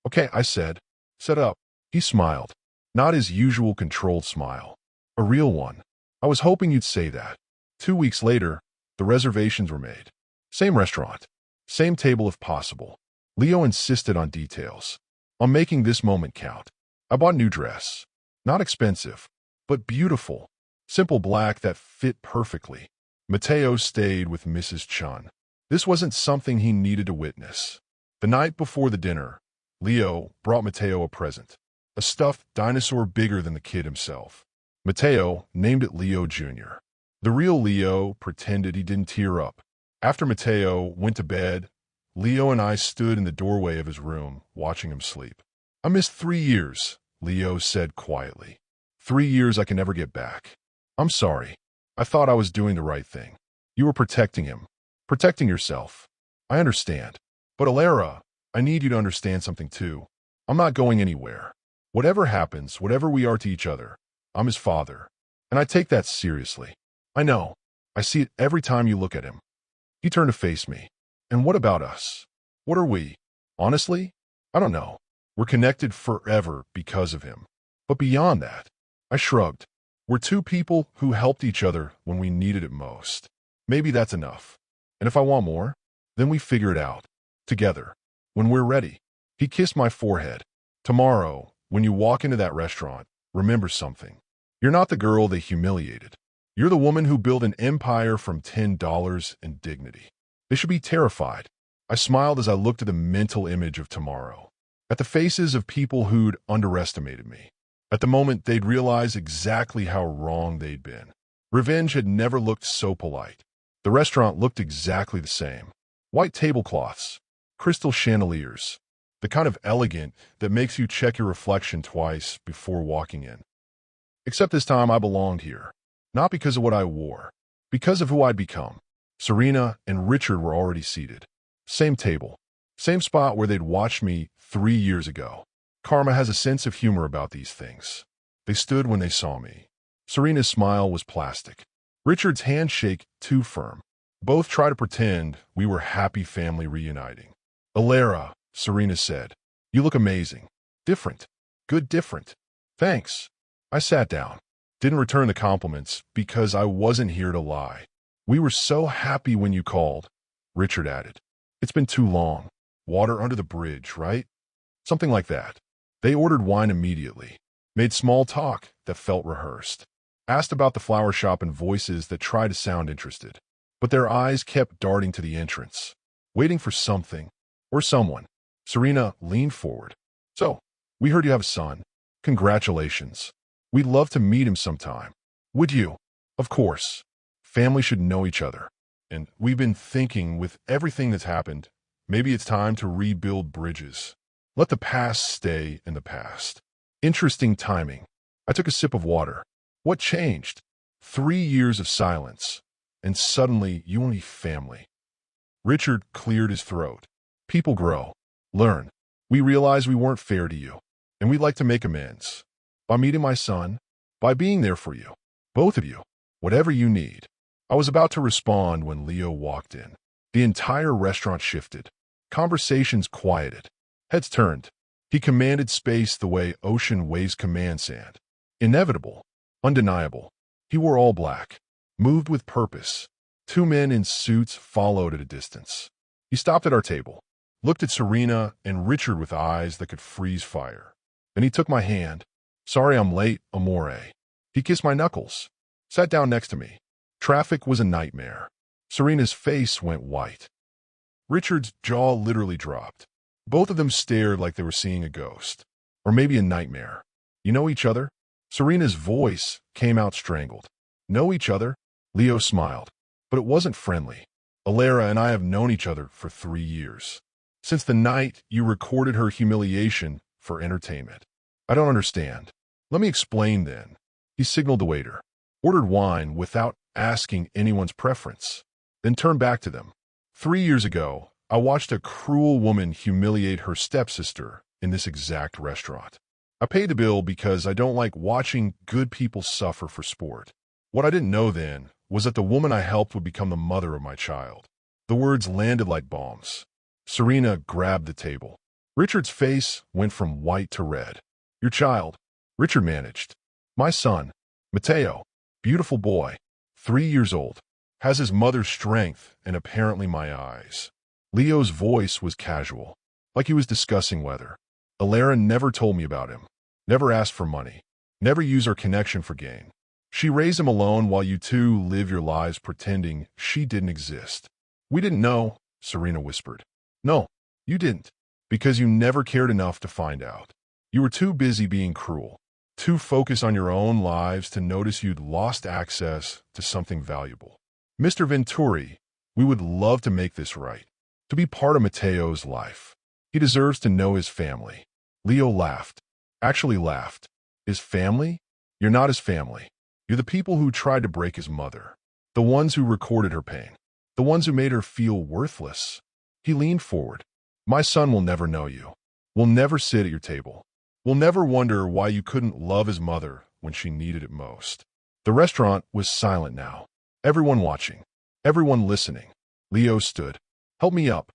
Speaker 1: Okay, I said. Set up. He smiled. Not his usual controlled smile. A real one. I was hoping you'd say that. 2 weeks later, the reservations were made. Same restaurant. Same table if possible. Leo insisted on details. On making this moment count. I bought a new dress. Not expensive, but beautiful. Simple black that fit perfectly. Mateo stayed with Mrs. Chun. This wasn't something he needed to witness. The night before the dinner, Leo brought Mateo a present. A stuffed dinosaur bigger than the kid himself. Mateo named it Leo Jr. The real Leo pretended he didn't tear up. After Mateo went to bed, Leo and I stood in the doorway of his room, watching him sleep. I missed 3 years, Leo said quietly. 3 years I can never get back. I'm sorry. I thought I was doing the right thing. You were protecting him. Protecting yourself. I understand. But Alara, I need you to understand something too. I'm not going anywhere. Whatever happens, whatever we are to each other, I'm his father. And I take that seriously. I know. I see it every time you look at him. He turned to face me. And what about us? What are we? Honestly, I don't know. We're connected forever because of him. But beyond that, I shrugged. We're two people who helped each other when we needed it most. Maybe that's enough. And if I want more, then we figure it out. Together. When we're ready. He kissed my forehead. Tomorrow, when you walk into that restaurant, remember something. You're not the girl they humiliated. You're the woman who built an empire from $10 and dignity. They should be terrified. I smiled as I looked at the mental image of tomorrow. At the faces of people who'd underestimated me. At the moment, they'd realize exactly how wrong they'd been. Revenge had never looked so polite. The restaurant looked exactly the same. White tablecloths, crystal chandeliers, the kind of elegant that makes you check your reflection twice before walking in. Except this time I belonged here. Not because of what I wore, because of who I'd become. Serena and Richard were already seated. Same table, same spot where they'd watched me 3 years ago. Karma has a sense of humor about these things. They stood when they saw me. Serena's smile was plastic. Richard's handshake too firm. Both tried to pretend we were happy family reuniting. Alara, Serena said, you look amazing. Different. Good different. Thanks. I sat down. Didn't return the compliments because I wasn't here to lie. We were so happy when you called, Richard added. It's been too long. Water under the bridge, right? Something like that. They ordered wine immediately. Made small talk that felt rehearsed. Asked about the flower shop in voices that tried to sound interested. But their eyes kept darting to the entrance. Waiting for something. Or someone. Serena leaned forward. So, we heard you have a son. Congratulations. We'd love to meet him sometime. Would you? Of course. Family should know each other. And we've been thinking with everything that's happened, maybe it's time to rebuild bridges. Let the past stay in the past. Interesting timing. I took a sip of water. What changed? 3 years of silence. And suddenly you and me family. Richard cleared his throat. People grow. Learn. We realized we weren't fair to you. And we'd like to make amends. By meeting my son. By being there for you. Both of you. Whatever you need. I was about to respond when Leo walked in. The entire restaurant shifted. Conversations quieted. Heads turned. He commanded space the way ocean waves command sand. Inevitable. Undeniable. He wore all black. Moved with purpose. 2 men in suits followed at a distance. He stopped at our table. Looked at Serena and Richard with eyes that could freeze fire. Then he took my hand. Sorry I'm late, amore. He kissed my knuckles. Sat down next to me. Traffic was a nightmare. Serena's face went white. Richard's jaw literally dropped. Both of them stared like they were seeing a ghost. Or maybe a nightmare. You know each other? Serena's voice came out strangled. Know each other? Leo smiled. But it wasn't friendly. Alara and I have known each other for 3 years. Since the night you recorded her humiliation for entertainment. I don't understand. Let me explain then. He signaled the waiter. Ordered wine without asking anyone's preference. Then turned back to them. 3 years ago, I watched a cruel woman humiliate her stepsister in this exact restaurant. I paid the bill because I don't like watching good people suffer for sport. What I didn't know then was that the woman I helped would become the mother of my child. The words landed like bombs. Serena grabbed the table. Richard's face went from white to red. Your child, Richard managed. My son, Mateo, beautiful boy, 3 years old, has his mother's strength and apparently my eyes. Leo's voice was casual, like he was discussing weather. Alara never told me about him, never asked for money, never used our connection for gain. She raised him alone while you two live your lives pretending she didn't exist. We didn't know, Serena whispered. No, you didn't, because you never cared enough to find out. You were too busy being cruel, too focused on your own lives to notice you'd lost access to something valuable. Mr. Venturi, we would love to make this right, to be part of Mateo's life. He deserves to know his family. Leo laughed, actually laughed. His family? You're not his family. You're the people who tried to break his mother, the ones who recorded her pain, the ones who made her feel worthless. He leaned forward. My son will never know you. Will never sit at your table. Will never wonder why you couldn't love his mother when she needed it most. The restaurant was silent now. Everyone watching. Everyone listening. Leo stood. Help me up.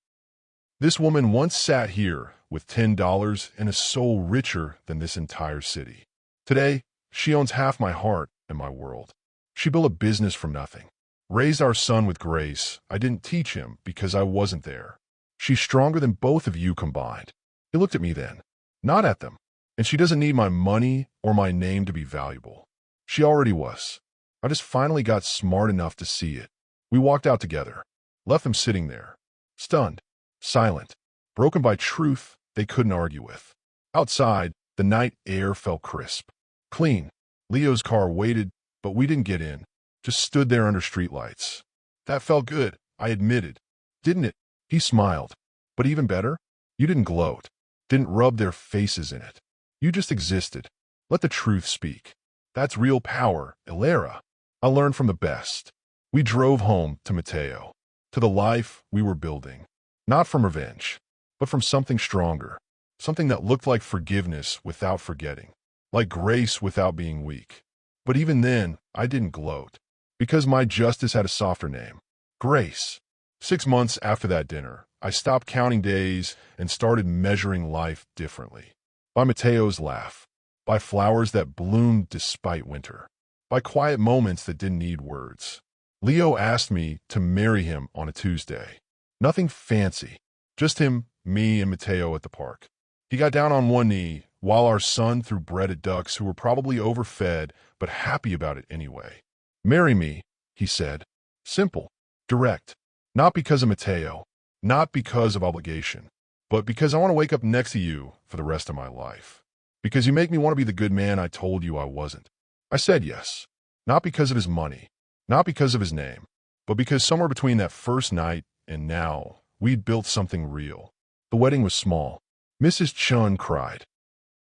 Speaker 1: This woman once sat here with $10 and a soul richer than this entire city. Today, she owns half my heart and my world. She built a business from nothing. Raised our son with grace. I didn't teach him because I wasn't there. She's stronger than both of you combined. He looked at me then, not at them. And she doesn't need my money or my name to be valuable. She already was. I just finally got smart enough to see it. We walked out together, left them sitting there, stunned, silent, broken by truth they couldn't argue with. Outside, the night air felt crisp, clean. Leo's car waited, but we didn't get in, just stood there under streetlights. That felt good, I admitted. Didn't it? He smiled. But even better, you didn't gloat, didn't rub their faces in it. You just existed. Let the truth speak. That's real power, Alara. I learned from the best. We drove home to Mateo, to the life we were building. Not from revenge, but from something stronger. Something that looked like forgiveness without forgetting. Like grace without being weak. But even then, I didn't gloat. Because my justice had a softer name. Grace. 6 months after that dinner, I stopped counting days and started measuring life differently. By Mateo's laugh. By flowers that bloomed despite winter. By quiet moments that didn't need words. Leo asked me to marry him on a Tuesday. Nothing fancy. Just him, me, and Mateo at the park. He got down on one knee while our son threw bread at ducks who were probably overfed but happy about it anyway. Marry me, he said. Simple. Direct. Not because of Mateo. Not because of obligation. But because I want to wake up next to you for the rest of my life. Because you make me want to be the good man I told you I wasn't. I said yes. Not because of his money. Not because of his name. But because somewhere between that first night and now, we'd built something real. The wedding was small. Mrs. Chun cried.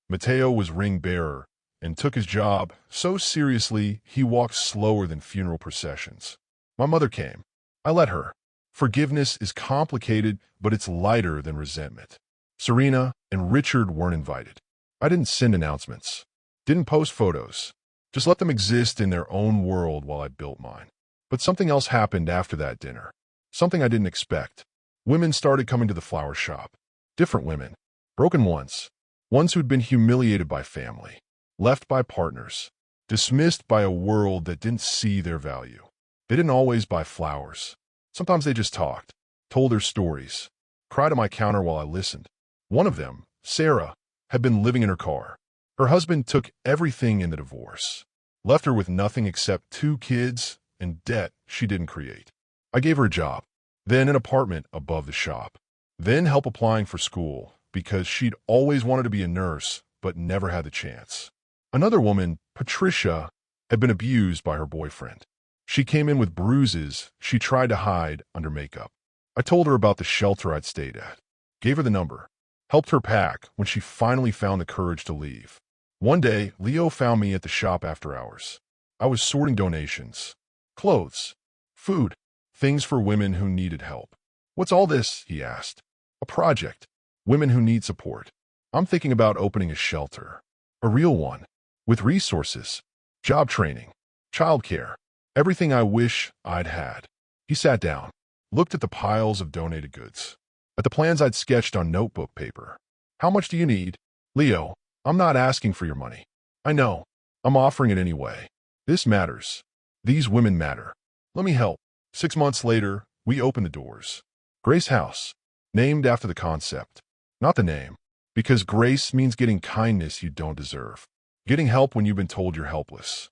Speaker 1: Mateo was ring bearer and took his job so seriously he walked slower than funeral processions. My mother came. I let her. Forgiveness is complicated, but it's lighter than resentment. Serena and Richard weren't invited. I didn't send announcements. Didn't post photos. Just let them exist in their own world while I built mine. But something else happened after that dinner. Something I didn't expect. Women started coming to the flower shop. Different women. Broken ones. Ones who'd been humiliated by family. Left by partners. Dismissed by a world that didn't see their value. They didn't always buy flowers. Sometimes they just talked, told their stories, cried at my counter while I listened. One of them, Sarah, had been living in her car. Her husband took everything in the divorce, left her with nothing except 2 kids and debt she didn't create. I gave her a job, then an apartment above the shop, then help applying for school because she'd always wanted to be a nurse but never had the chance. Another woman, Patricia, had been abused by her boyfriend. She came in with bruises she tried to hide under makeup. I told her about the shelter I'd stayed at, gave her the number, helped her pack when she finally found the courage to leave. One day, Leo found me at the shop after hours. I was sorting donations, clothes, food, things for women who needed help. What's all this? He asked. A project. Women who need support. I'm thinking about opening a shelter. A real one. With resources, job training, childcare. Everything I wish I'd had. He sat down, looked at the piles of donated goods, at the plans I'd sketched on notebook paper. How much do you need? Leo, I'm not asking for your money. I know. I'm offering it anyway. This matters. These women matter. Let me help. 6 months later, we opened the doors. Grace House, named after the concept, not the name, because grace means getting kindness you don't deserve, getting help when you've been told you're helpless.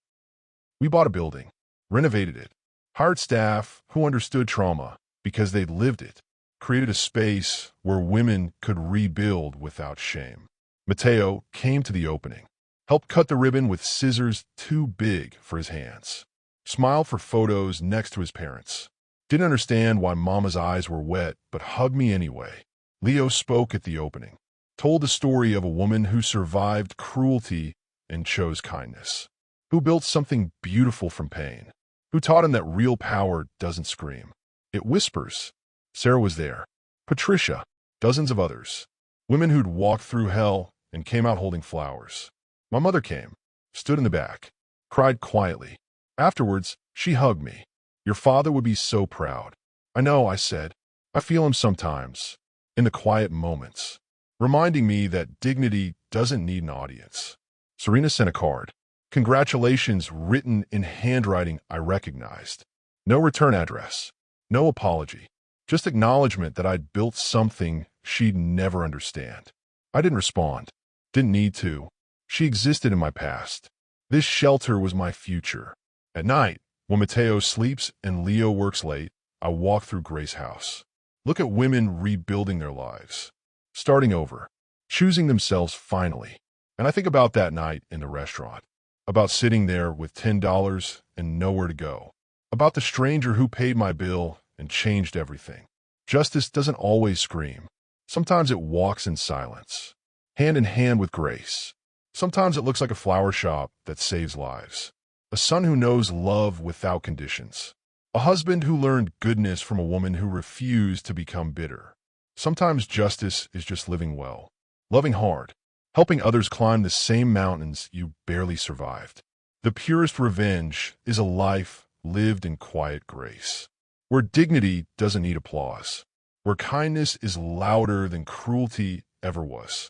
Speaker 1: We bought a building, renovated it, hired staff who understood trauma because they'd lived it, created a space where women could rebuild without shame. Mateo came to the opening, helped cut the ribbon with scissors too big for his hands, smiled for photos next to his parents. Didn't understand why Mama's eyes were wet, but hugged me anyway. Leo spoke at the opening, told the story of a woman who survived cruelty and chose kindness, who built something beautiful from pain, who taught him that real power doesn't scream. It whispers. Sarah was there. Patricia, dozens of others, women who'd walked through hell and came out holding flowers. My mother came, stood in the back, cried quietly. Afterwards, she hugged me. Your father would be so proud. I know, I said. I feel him sometimes, in the quiet moments, reminding me that dignity doesn't need an audience. Serena sent a card. Congratulations written in handwriting I recognized. No return address. No apology. Just acknowledgement that I'd built something she'd never understand. I didn't respond. Didn't need to. She existed in my past. This shelter was my future. At night, when Mateo sleeps and Leo works late, I walk through Grace House. Look at women rebuilding their lives, starting over, choosing themselves finally. And I think about that night in the restaurant, about sitting there with $10 and nowhere to go, about the stranger who paid my bill and changed everything. Justice doesn't always scream. Sometimes it walks in silence, hand in hand with grace. Sometimes it looks like a flower shop that saves lives. A son who knows love without conditions. A husband who learned goodness from a woman who refused to become bitter. Sometimes justice is just living well, loving hard, helping others climb the same mountains you barely survived. The purest revenge is a life lived in quiet grace, where dignity doesn't need applause, where kindness is louder than cruelty ever was.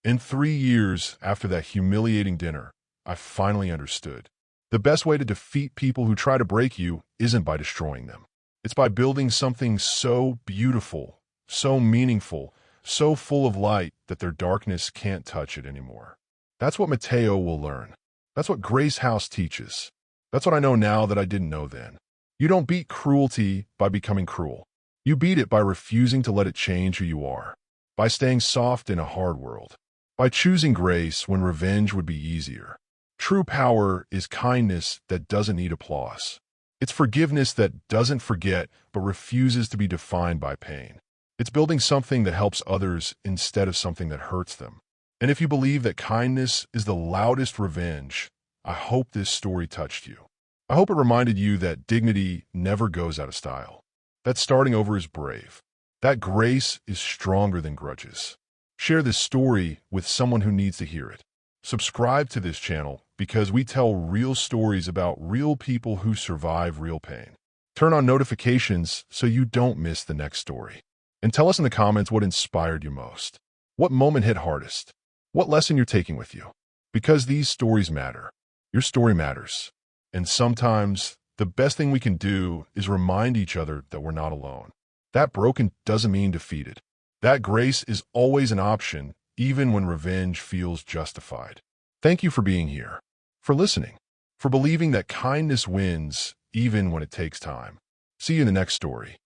Speaker 1: In 3 years after that humiliating dinner, I finally understood. The best way to defeat people who try to break you isn't by destroying them. It's by building something so beautiful, so meaningful, so full of light that their darkness can't touch it anymore. That's what Mateo will learn. That's what Grace House teaches. That's what I know now that I didn't know then. You don't beat cruelty by becoming cruel. You beat it by refusing to let it change who you are, by staying soft in a hard world, by choosing grace when revenge would be easier. True power is kindness that doesn't need applause. It's forgiveness that doesn't forget but refuses to be defined by pain. It's building something that helps others instead of something that hurts them. And if you believe that kindness is the loudest revenge, I hope this story touched you. I hope it reminded you that dignity never goes out of style, that starting over is brave, that grace is stronger than grudges. Share this story with someone who needs to hear it. Subscribe to this channel because we tell real stories about real people who survive real pain. Turn on notifications so you don't miss the next story. And tell us in the comments what inspired you most. What moment hit hardest? What lesson you're taking with you? Because these stories matter. Your story matters. And sometimes the best thing we can do is remind each other that we're not alone. That broken doesn't mean defeated. That grace is always an option, even when revenge feels justified. Thank you for being here, for listening, for believing that kindness wins even when it takes time. See you in the next story.